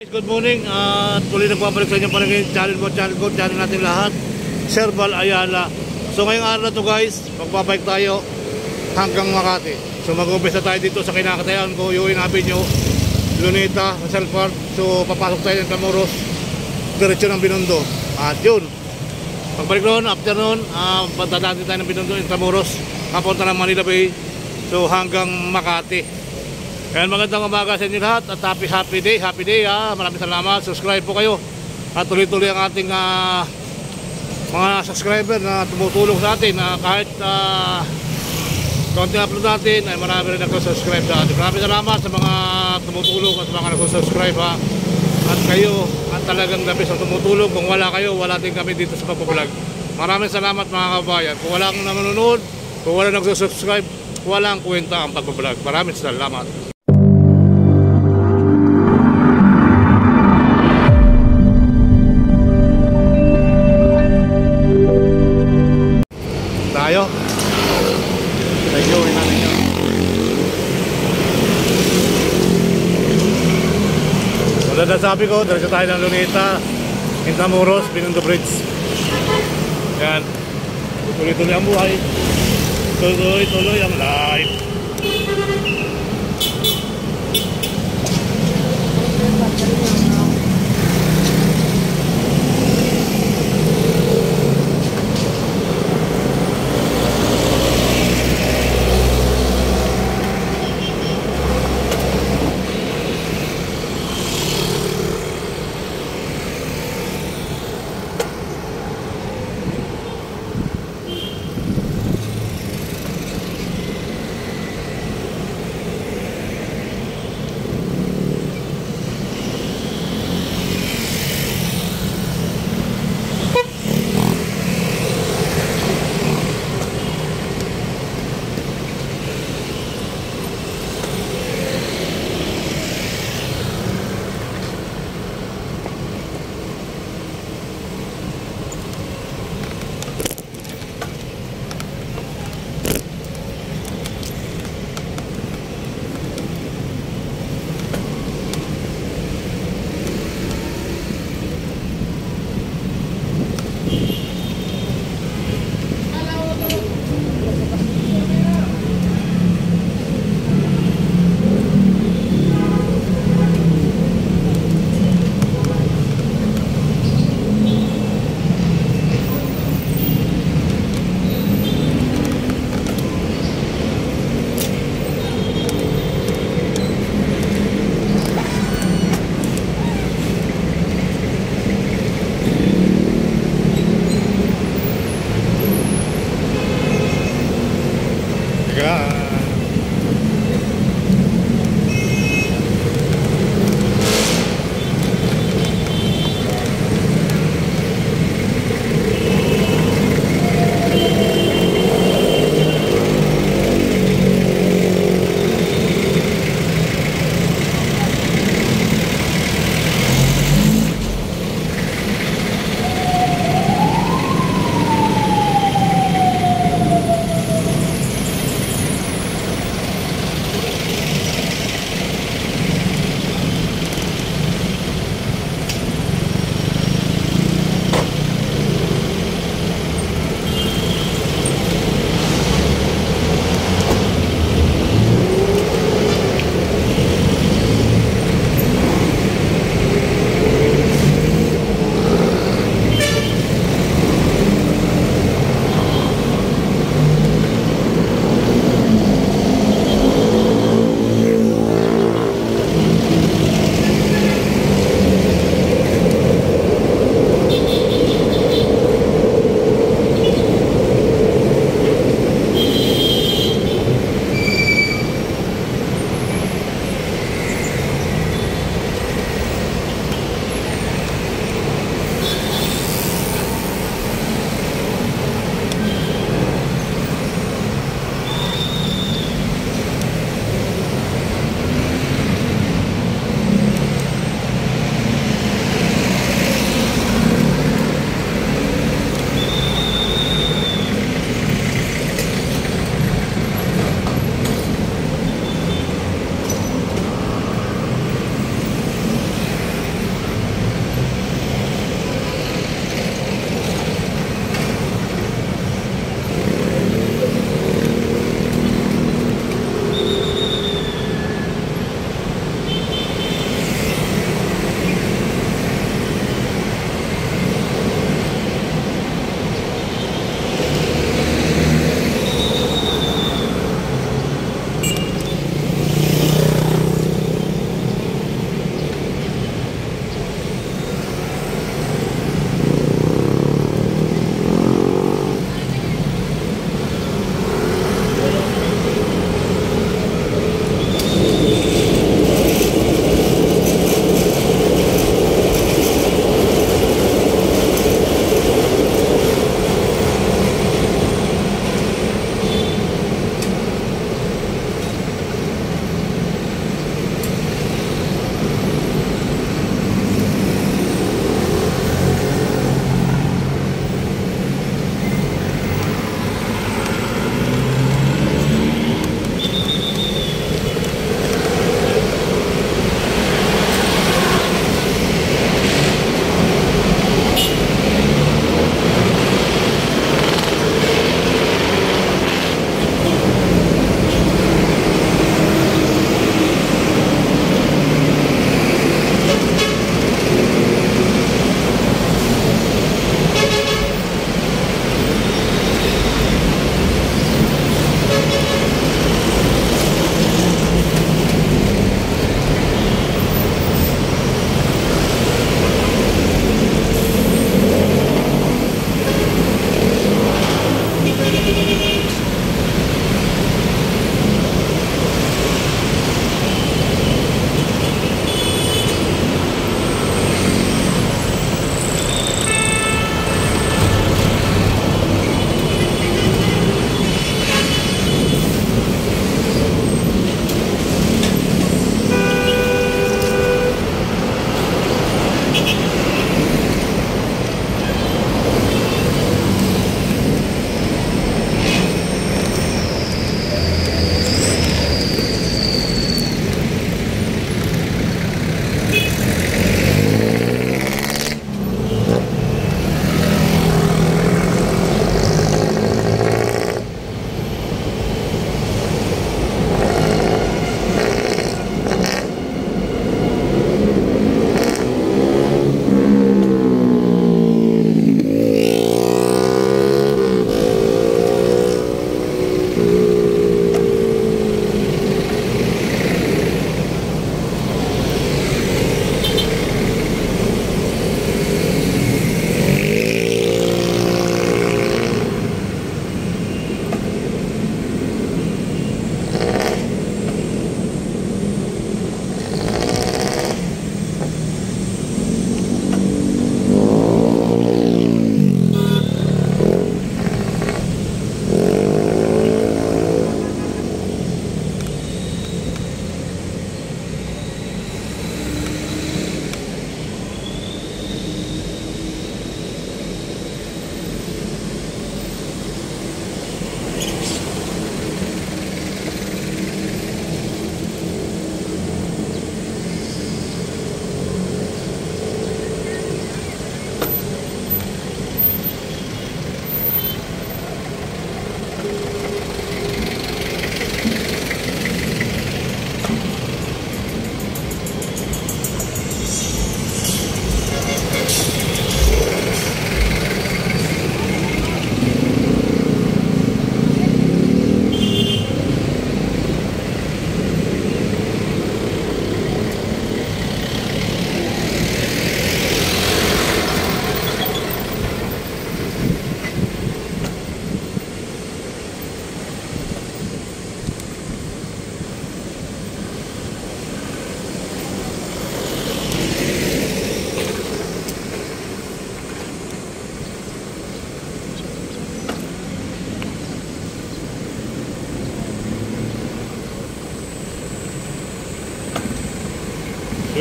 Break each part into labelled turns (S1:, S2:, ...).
S1: Good morning at tuloy nagbabalik sa inyo pa ng channel natin lahat, Sir Val Ayala. So ngayong araw na to guys, magbabike tayo hanggang Makati. So mag-umpisa tayo dito sa kinakatayan ko, Yuin Avenue, Luneta, Salford. So papasok tayo ng Tamoros, diretso ng Binondo. At yun, pagbalik noon, after noon, dadaan tayo ng Binondo, ng Tamoros, papunta ng Manila Bay, so hanggang Makati. Kaya magandang umaga sa inyo lahat at happy day ha. Maraming salamat, subscribe po kayo at tuloy-tuloy ang ating mga subscriber na tumutulong sa atin, kahit konting upload natin ay marami rin nagsusubscribe sa atin. Maraming salamat sa mga tumutulong at sa mga nagsusubscribe ha. At kayo at talagang labis ang tumutulong. Kung wala kayo, wala din kami dito sa pagbablog. Maraming salamat mga kabayan. Kung walang nanonood, kung walang nagsusubscribe, walang kwenta ang pagbablog. Maraming salamat. Tayo. Medyo natin yun. Wala na sabi ko, diretso tayo ng Luneta, Intramuros, Binondo Bridge. Yan. Tuloy-tuloy ang buhay. Tuloy-tuloy ang life.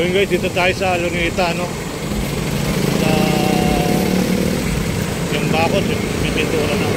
S1: So yun guys, dito tayo sa Luneta, no? Sa yung bakod, yung pintura na.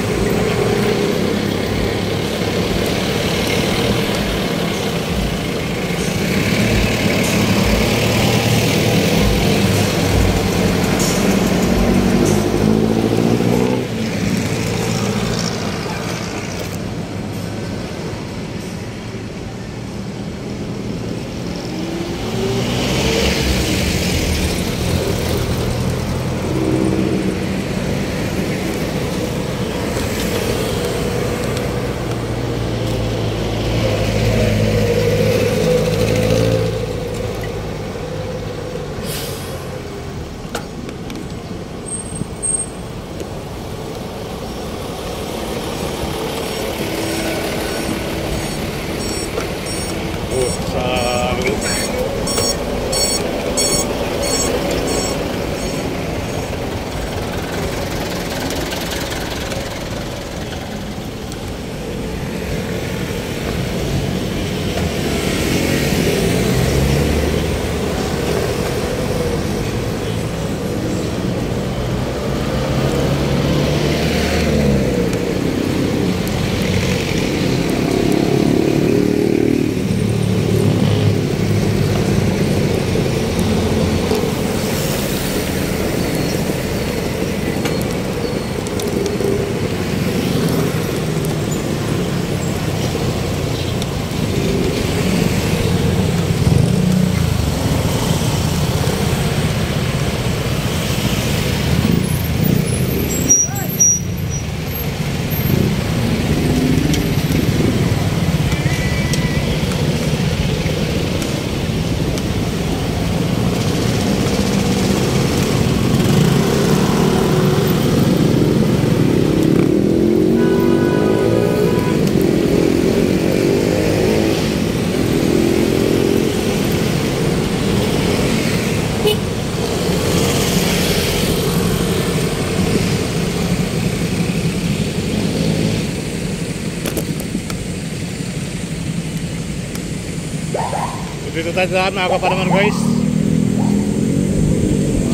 S1: Dito tayo sa maaga pa naman guys.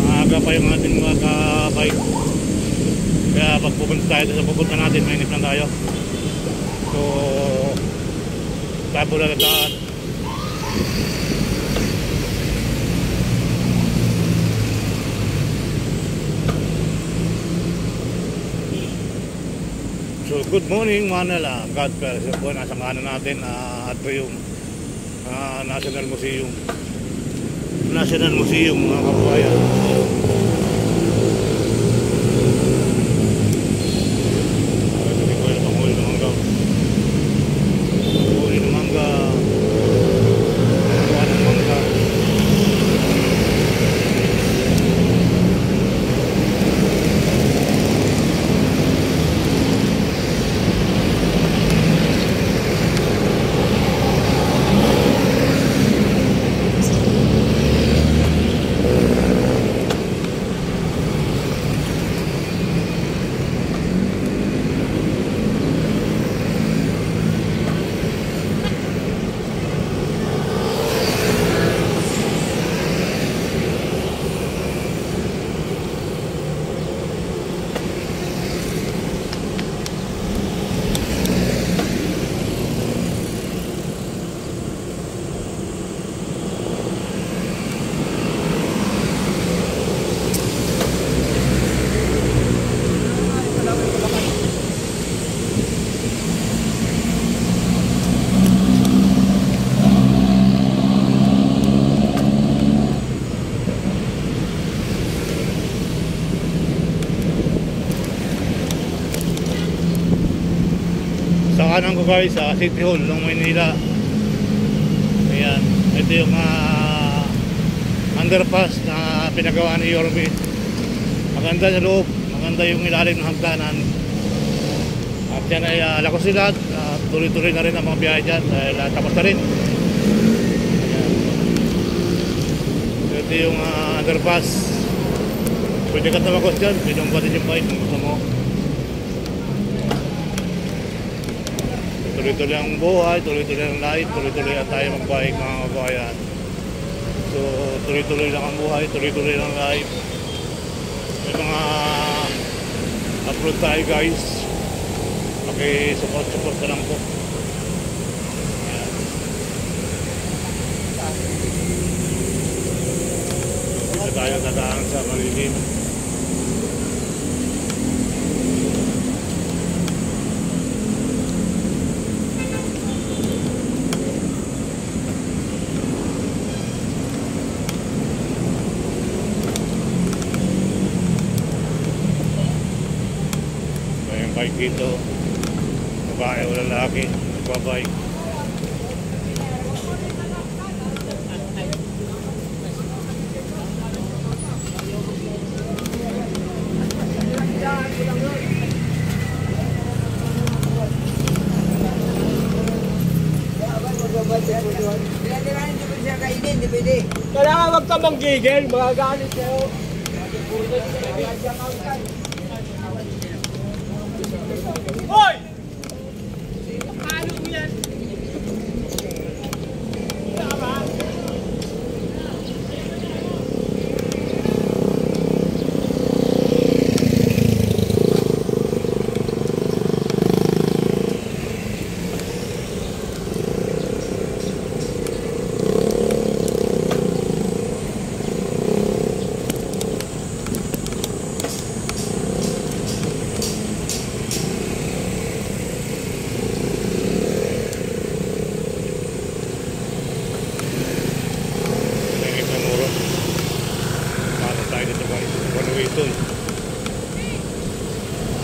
S1: Maaga pa yung ating mga ka-bike. Kaya pag pupunta tayo sa pupunta natin, mainip lang tayo. So tayo lang nataan. So good morning Manila, Godfrey. So po nasa kanan natin at yung National Museum mga kababayan. Sa kanan ko guys, sa City Hall ng Maynila. Ayan, ito yung underpass na pinagawa ni Yorme. Maganda sa loob, maganda yung ilalim ng hagdanan. At yan ay Lacosilad, tuloy-tuloy na rin ang mga biyahe dyan dahil tapos na rin. Ayan. Ito yung underpass. Pwede ka tumagos dyan, pinumbatin yung bike kung gusto mo. Tuloy-tuloy ang buhay, tuloy-tuloy ang life, tuloy-tuloy ang tayo magbahig mga kabayan. So tuloy-tuloy lang ang buhay, tuloy-tuloy lang live. May mga upload tayo guys. Support ka lang po. Ayan. Dito tayo dadaan sa malilim. May bike dito. Babae o lalaki, nagbabike.
S2: Kailangan wag ka manggigil, magagalit sa'yo. Hoy! Paano mo yan? Tama?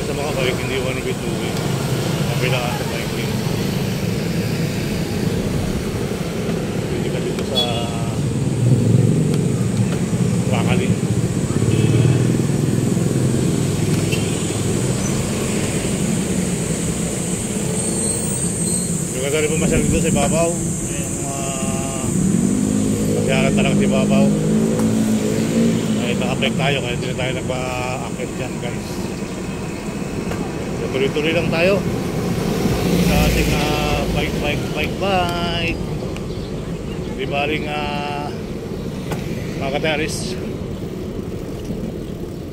S2: Sa mga bike, hindi one way two way. Kabilaan sa bike lane. Hindi ka dito sa Bakali. Yung ganda rin pumasyal dito sa Ibabaw. Yung pasyalan talaga sa Ibabaw. Ay naka-bike tayo kaya hindi na tayo nagpa-akit dyan guys. So tuloy-tuloy lang tayo sa ating bike. Di baling mga kateris.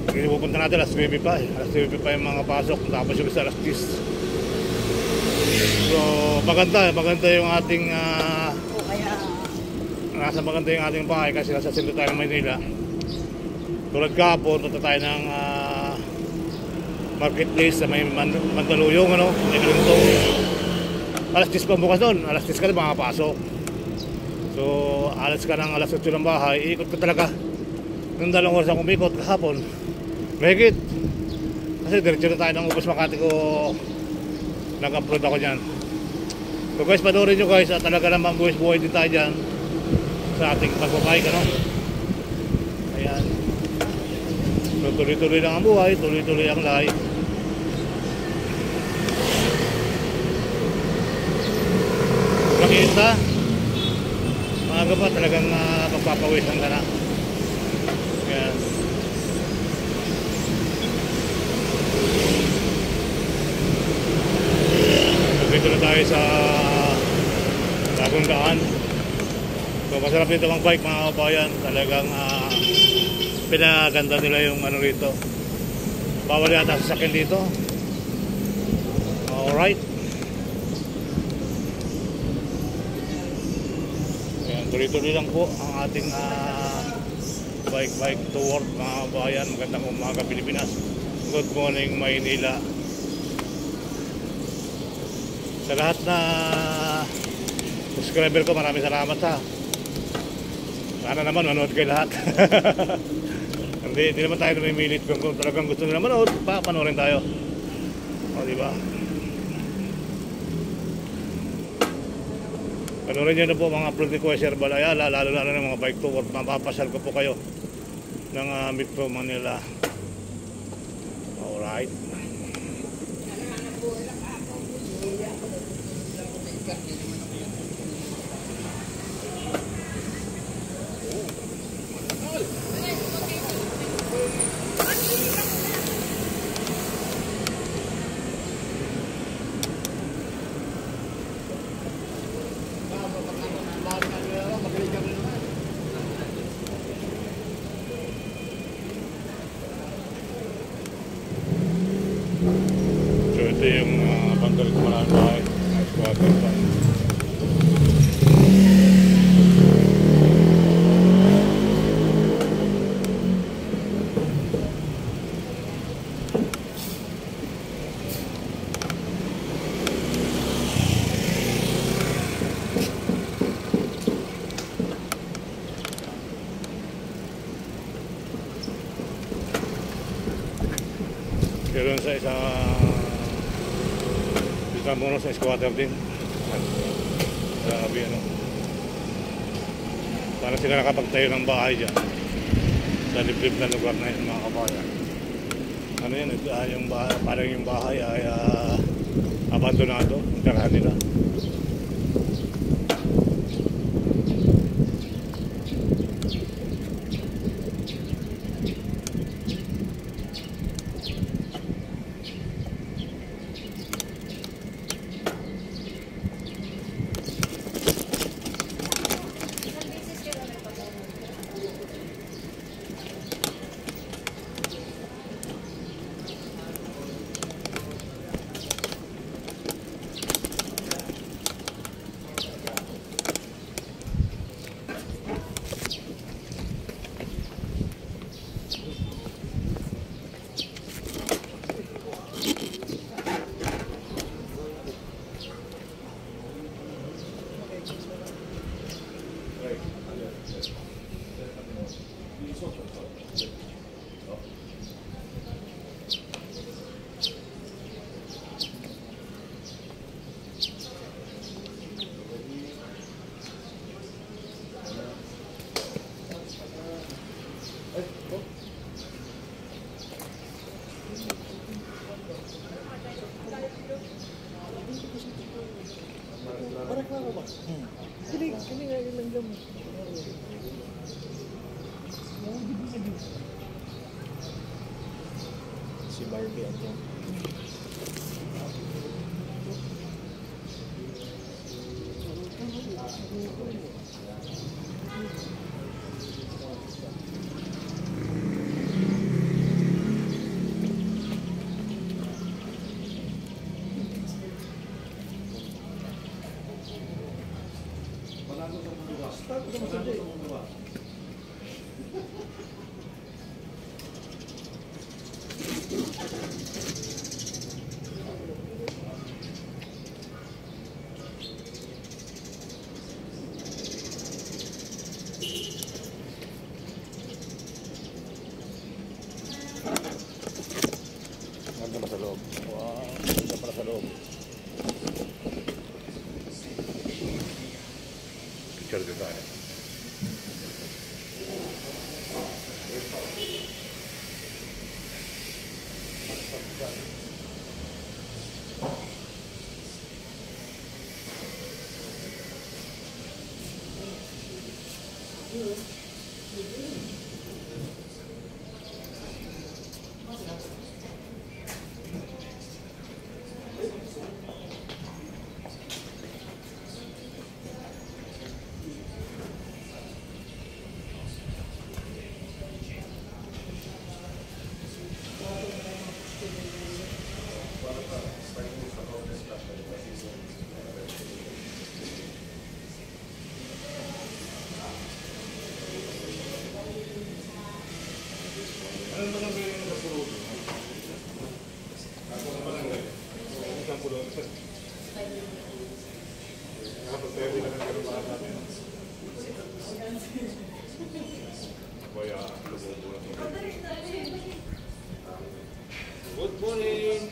S2: Hindi pupunta natin alas 9 pa alas 9 pa yung mga pasok tapos yung isa alas 10. So maganda yung ating maganda yung ating bahay kasi nasa sentro tayo ng Maynila. Tulad kahapon, punta tayo ng marketplace sa may Mandaluyong, may Galintong. Alas 10 pa bukas doon, alas 10 ka na makapasok. So, alas ka ng alas 8 ng bahay, iikot ko talaga. Nung 2 oras akong umikot kahapon, mahigit. Kasi diretso na tayo ng Ubos Makati ko, nag-upload ako dyan. So guys, panoorin nyo guys, talaga naman buhay din tayo dyan sa ating pagbabike, Ayan. So, tuloy-tuloy lang ang buhay, tuloy-tuloy ang life. Makita, maaga pa talagang magpapawisan ka na. Ayan. So, dito na tayo sa Bagong Daan. So, masarap dito ang bike mga kabayan. Talagang pinaganda nila yung rito. Bawal yata sasakyan dito. Alright. Ayan, tuloy-tuloy lang po ang ating bike to work mga kabayan. Magandang umaga Pilipinas. Good morning Maynila. Sa lahat na subscriber ko, maraming salamat sana naman manood kayo lahat. Hindi naman tayo namimilit kung talagang gusto nila manood, panoorin tayo. O, diba? Panoorin nyo na po mga upload ni Kuya Sherbal Ayala, lalo ng mga bike to work. Mapapasyal ko po kayo ng Metro Manila. Alright. galit ko maraming bahay. Ay, squatter pa. Pero sa isang mono sa squatter din. Grabe ano. Para sila nakapagtayo ng bahay dyan. Sa liblib na lugar na yun mga kabayan. Ano yun, yung bahay, parang yung bahay ay abandonado. Ang tirahan nila.
S3: Si Barbie ako.
S2: Ganda pa sa loob. Wow, ganda pa sa loob. Picture din tayo.
S1: Good morning.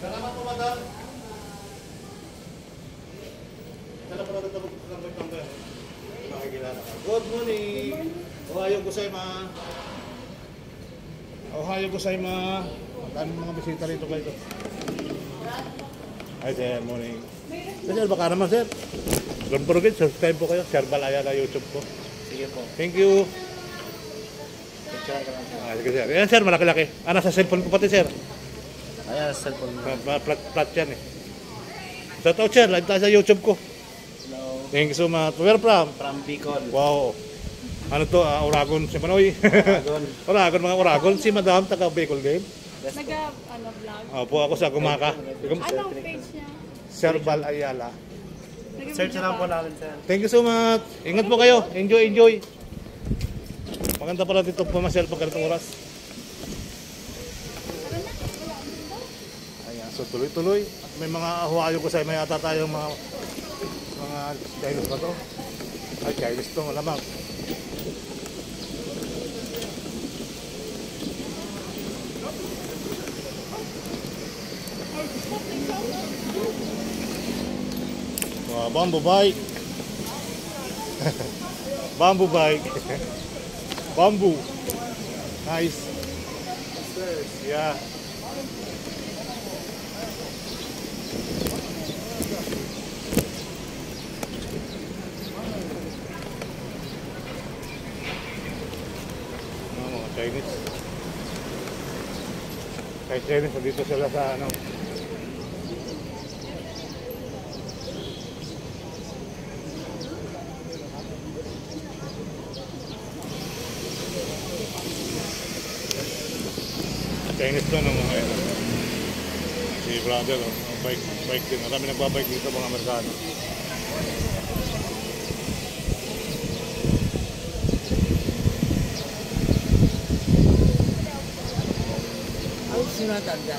S1: Salamat po, madam. Salamat po natin tambay. Makikilala ka. Good morning. Ohayo gozaimasu. Ohayo gozaimasu. Dami mga bisita rito kayo. Hi sir, morning. Sir, baka naman sir. Don't forget, subscribe po kayo. Serbal Ayala YouTube po.
S3: Sige po.
S1: Thank you.
S3: Picture ka lang po.
S1: Sige sir. Ayan sir, malaki-laki. Nasa cellphone ko pati sir.
S3: Ayan, cellphone mo.
S1: Flat yan eh. Shout out sir, live tayo sa YouTube ko.
S3: Hello.
S1: Thank you so much. Where from?
S3: From Bicol.
S1: Wow. Ano to? Oragon si Manoy.
S3: Dragon.
S1: Oragon, mga Oragon. Si Madam, taga Bicol Game.
S3: Yes po.
S4: Vlog?
S1: Opo, ako sa Gumaka.
S4: Anong page niya?
S1: Serbal Ayala.
S3: Search na lang po namin, sir.
S1: Thank you so much. Ingat po kayo. Enjoy. Maganda pala dito pumasyal pag ganitong oras. Ayan, so tuloy-tuloy. At may mga Huayo ko sa may ata tayong mga Chinese ba to? Ay, Chinese to, malamang. Bamboo bike. Bamboo bike. Bamboo. Nice. Yeah. Mga Chinese. Kahit Chinese, dito sila sa ano. Chinese to ng mga ito. Si brother, bike din. Marami nagbabike dito mga Amerikano.
S3: Ang sinatanda.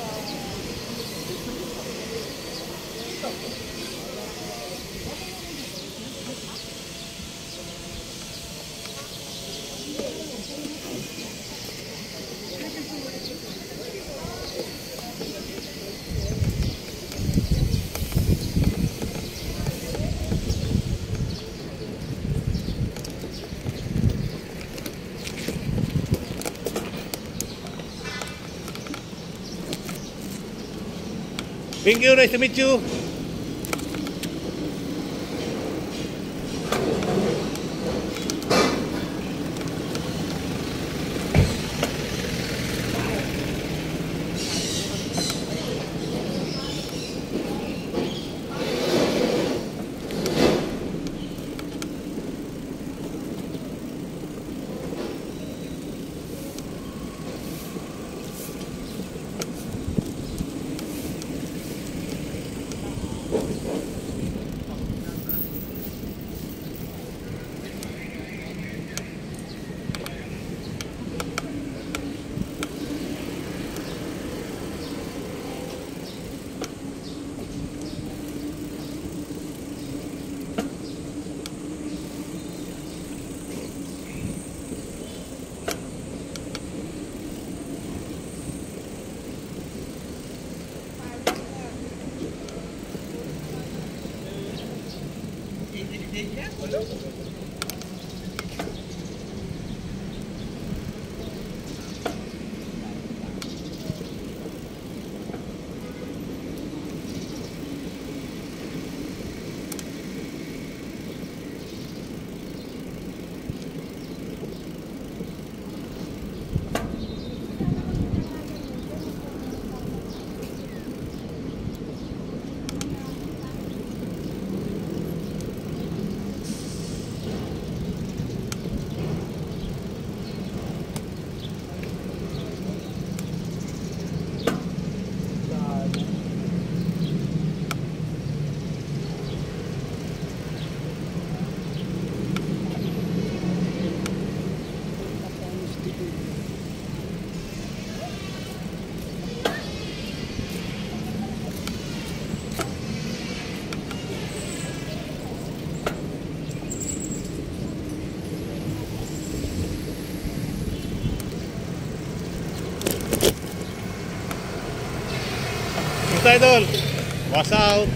S1: Thank you, nice to meet you.
S2: Basta idol. Was out.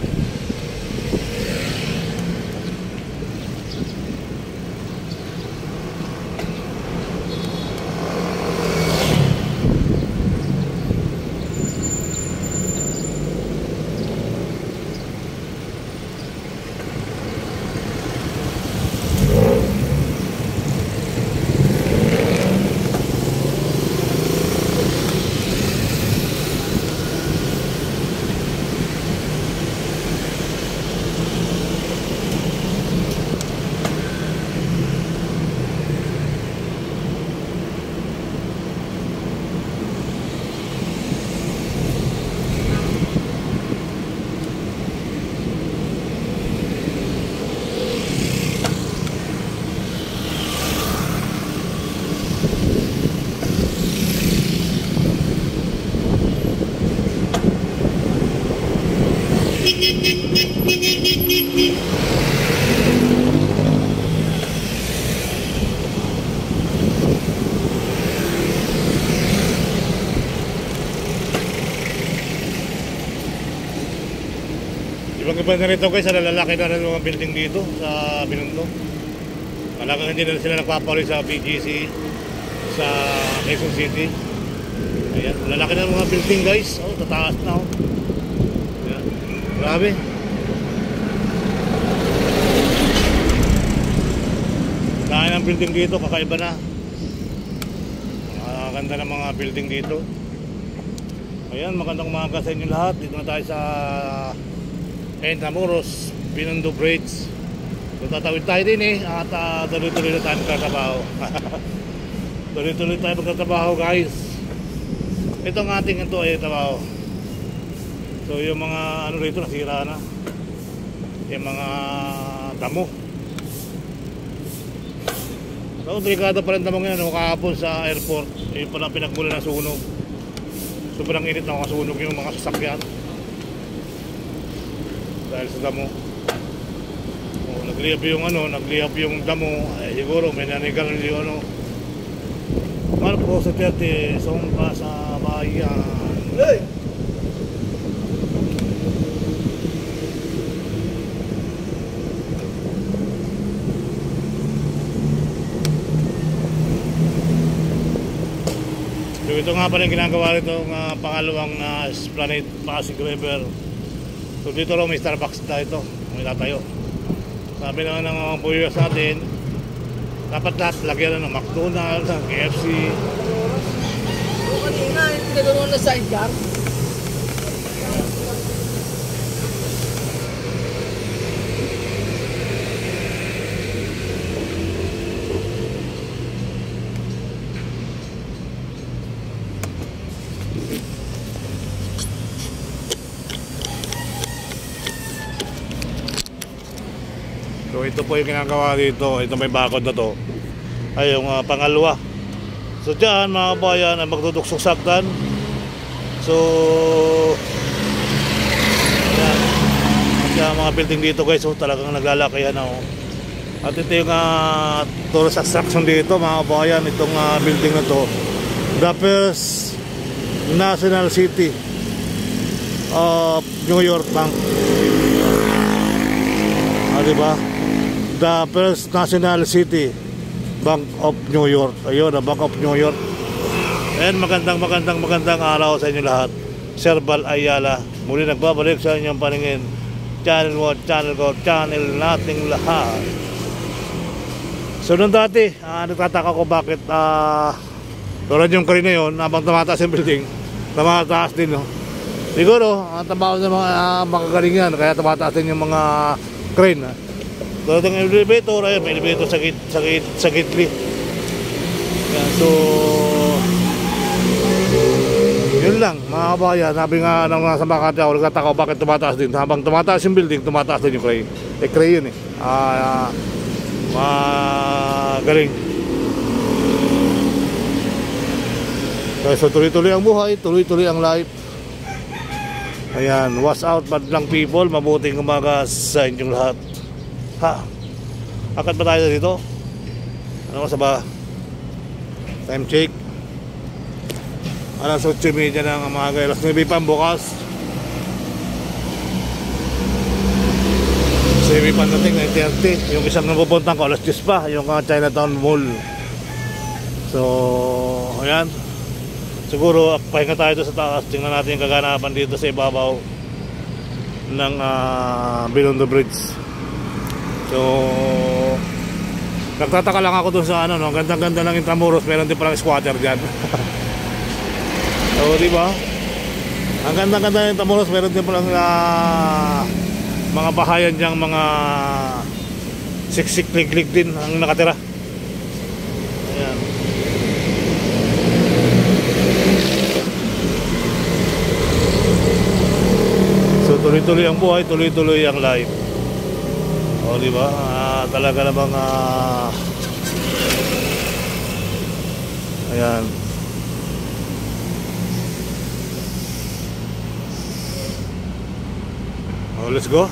S2: Ibang-iba na rito guys, sa lalaki na rin mga building dito sa Binondo. Malaking hindi na sila nagpapali sa BGC sa Quezon City. Ayan, lalaki na mga building guys. Oh, tataas na oh. Ayan, grabe. Dahil ang building dito, kakaiba na. Ganda ng mga building dito. Ayan, magandang umaga sa inyo lahat. Dito na tayo sa Intramuros, Binondo Bridge. So tatawid tayo din eh. At tuloy-tuloy na tayo magtatrabaho. Tuloy-tuloy tayo magtatrabaho guys. Ito ang ating ito ay trabaho. So yung mga ano rito nasira na. Yung mga damo. So delikado pa rin damo ngayon. Kahapon sa airport, yun pa lang pinagmula ng sunog. Sobrang init na makasunog yung mga sasakyan dahil sa damo. Nagliyap yung ano, nagliyap yung damo. Siguro may nanigal yung ano. Marco sa 30, songpa sa bayan. Hey! So ito nga pala yung ginagawa rito ng pangalawang na Esplanade Pasig River. So dito raw may Starbucks na ito, may tatayo. Sabi naman ng mga buyo sa atin, dapat lahat lagyan ng McDonald's, ng KFC.
S3: O kanina, pinaganoon na sidecar.
S2: So ito po yung ginagawa dito. Ito may bakod na to ay yung pangalawa. So dyan mga kabayan ay magtutuksok sakdan. So yan. At yung mga building dito guys, so talagang naglalaki yan oh. At ito yung tourist attraction dito mga kabayan. Itong building na to, the first national city of New York Bank. Diba? The first national city, Bank of New York. Ayun, the Bank of New York. And magandang araw sa inyo lahat. Sir Bal Ayala, muli nagbabalik sa inyong paningin. Channel mo, channel ko, channel nating lahat. So nung dati, nagtataka ko bakit tulad yung crane na yun, habang tumataas yung building, tumataas din no? Siguro, ang trabaho ng mga makagaling yan, kaya tumataas din yung mga crane. Tulad ng elevator, ayun, may elevator sa gitli. Yan, so yun lang mga kabayan. Sabi nga ng nasa Makati ako, nagtataka ko bakit tumataas din. Habang tumataas yung building, tumataas din yung crane. Crane yun eh. Magaling. So tuloy-tuloy ang buhay, tuloy-tuloy ang life. Ayan, watch out madlang people. Mabuting umaga sa inyong lahat. Ha, akad ba tayo dito? Ano ko sa ba? Time check alas 8:30 ng umaga, alas 9 pa bukas.
S1: Semi pandating 9:30. Yung isang napupuntan ko alas 10 pa, yung Chinatown Mall. So ayan, siguro pahinga tayo doon sa taas. Tingnan natin yung kaganapan dito sa ibabaw ng Binondo Bridge. So nagtataka lang ako doon sa ano, no? Gandang-ganda ng Intramuros, meron din palang squatter dyan. So diba, ang gandang-ganda ng Intramuros, meron din palang mga bahayan dyang mga siksik liglig din ang nakatira. Ayan. So tuloy-tuloy ang buhay, tuloy-tuloy ang life. O diba, talaga namang ayan. O, let's go.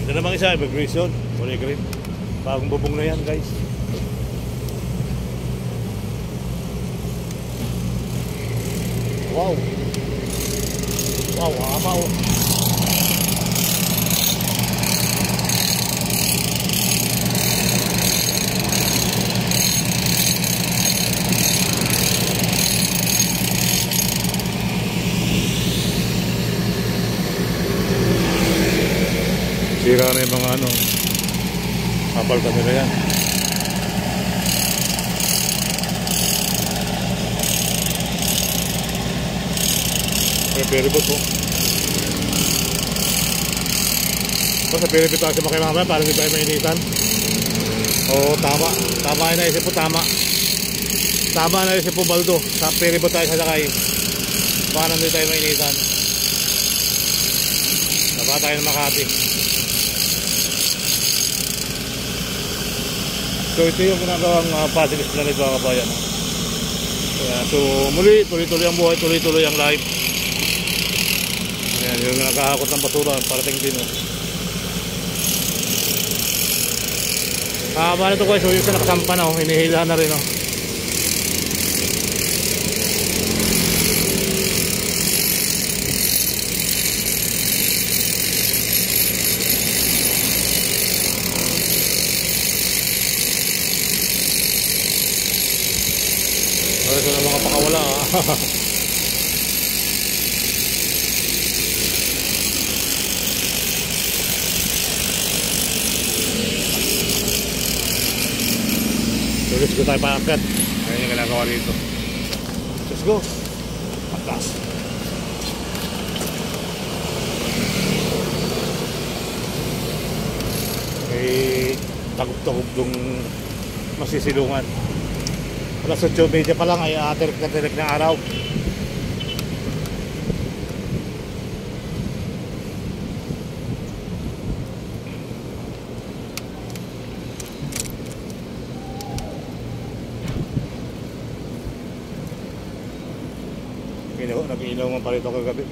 S1: Ito namang isa, immigration, kulay green. Bagong bubong na yan, guys. Wow. Wow, ama oh. Sira na yung mga ano, kapal kami na yan. May peribot po. Sa peribot tayo sa makimamaya para hindi tayo mainitan. Oo, tama. Tama na isip po, tama. Tama na isip po, Baldo. Sa peribot tayo sasakay para hindi tayo mainitan. Naba tayo ng Makati. So ito yung ginagawang facility na nito mga kabayan. So muli, tuloy-tuloy ang buhay, tuloy-tuloy ang life. Ayan, yung nakahakot ng basura, parating din. Haba na ito guys, so yung sa nakasampa na, hinihila na rin. Ito na mga pakawala. Let's go tayo paakyat. Ayan yung ginagawa dito. Let's go. Atas. May tagup-tagup dong masisilungan. Alas 8:30 pa lang ay atirik na tirik ng araw. Nag-iilaw man pa rito kagabi.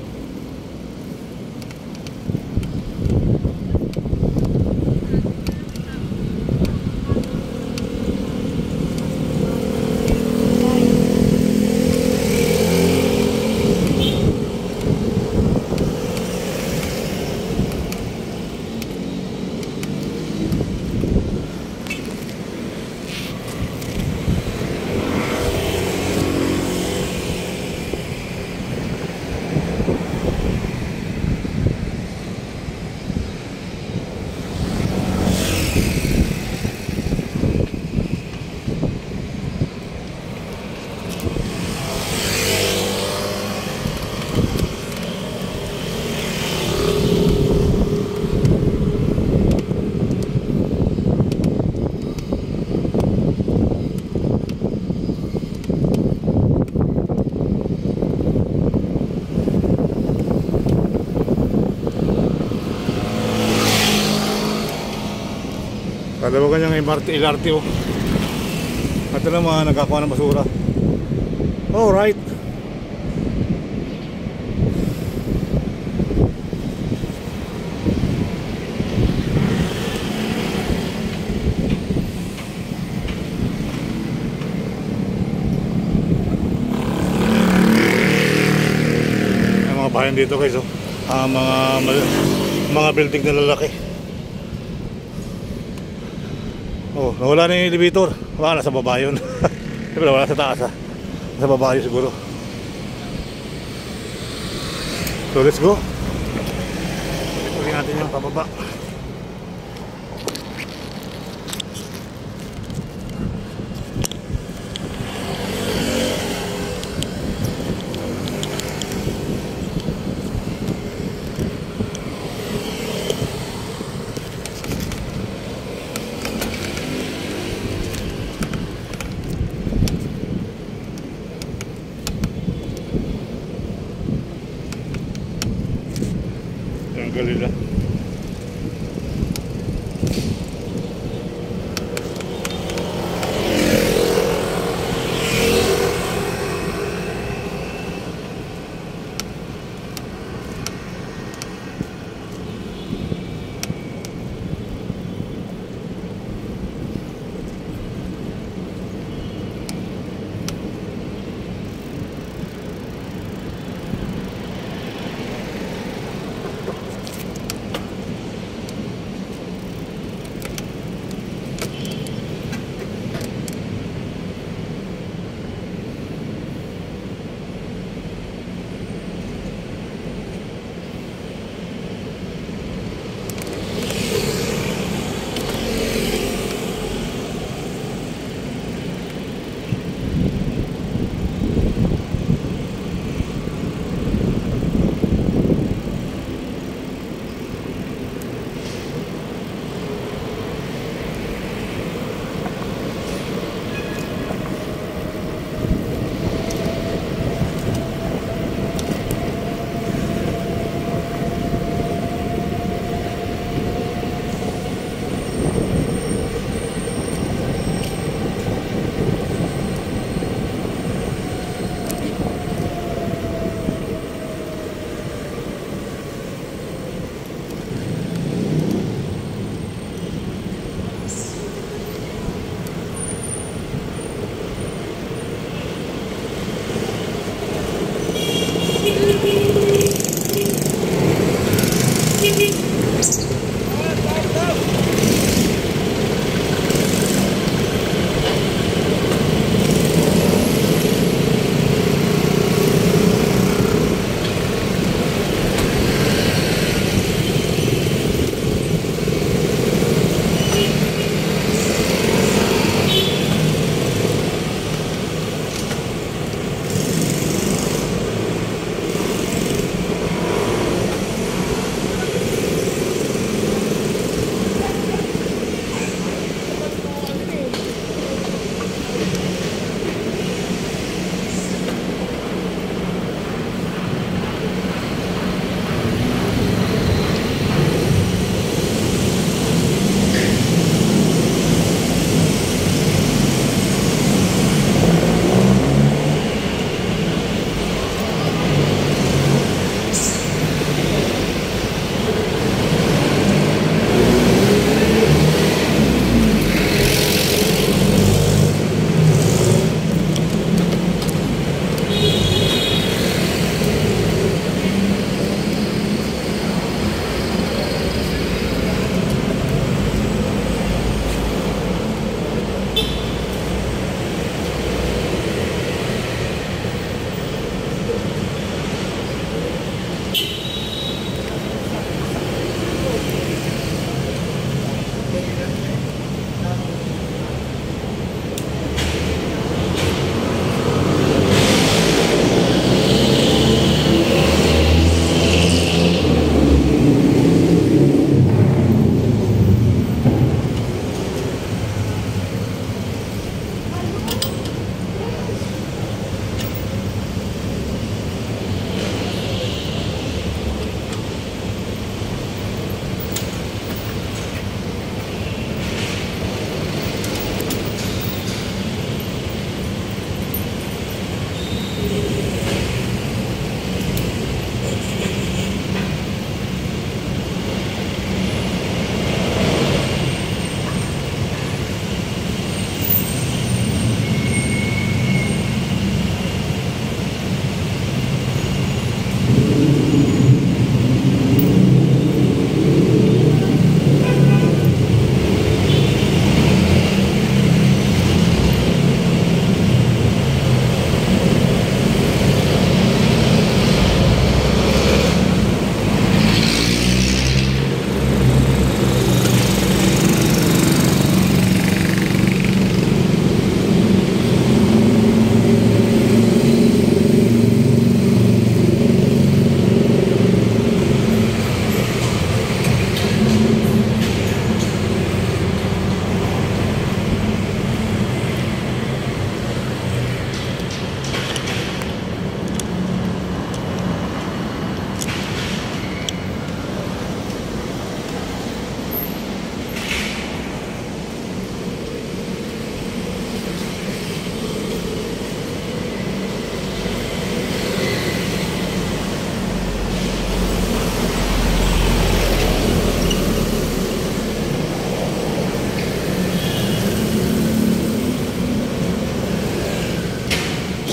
S1: Dalawa kanyang LRT oh. At lang mga nagkakuha ng basura. Alright. kabahayan dito guys, oh. Mga building na lalaki. Oh, nawala na yung elevator. Wala, nasa baba yun. Wala sa taas, ha. Nasa baba yun siguro. So let's go. Ituloy natin yung pababa. Galila.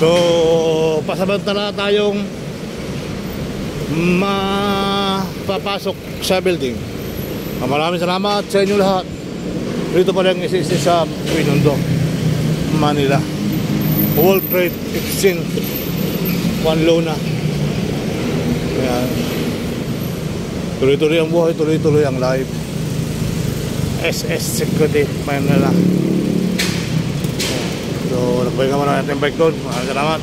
S1: So, pasamantala tayong mapapasok sa building. Maraming salamat sa inyo lahat. Dito pa lang isa sa Binondo, Manila. World Trade Exchange, Juan Luna. Ayan. Tuloy-tuloy ang buhay, tuloy-tuloy ang live. SS Security, Manila. So, nagpahinga muna natin yung bike doon. Maraming salamat.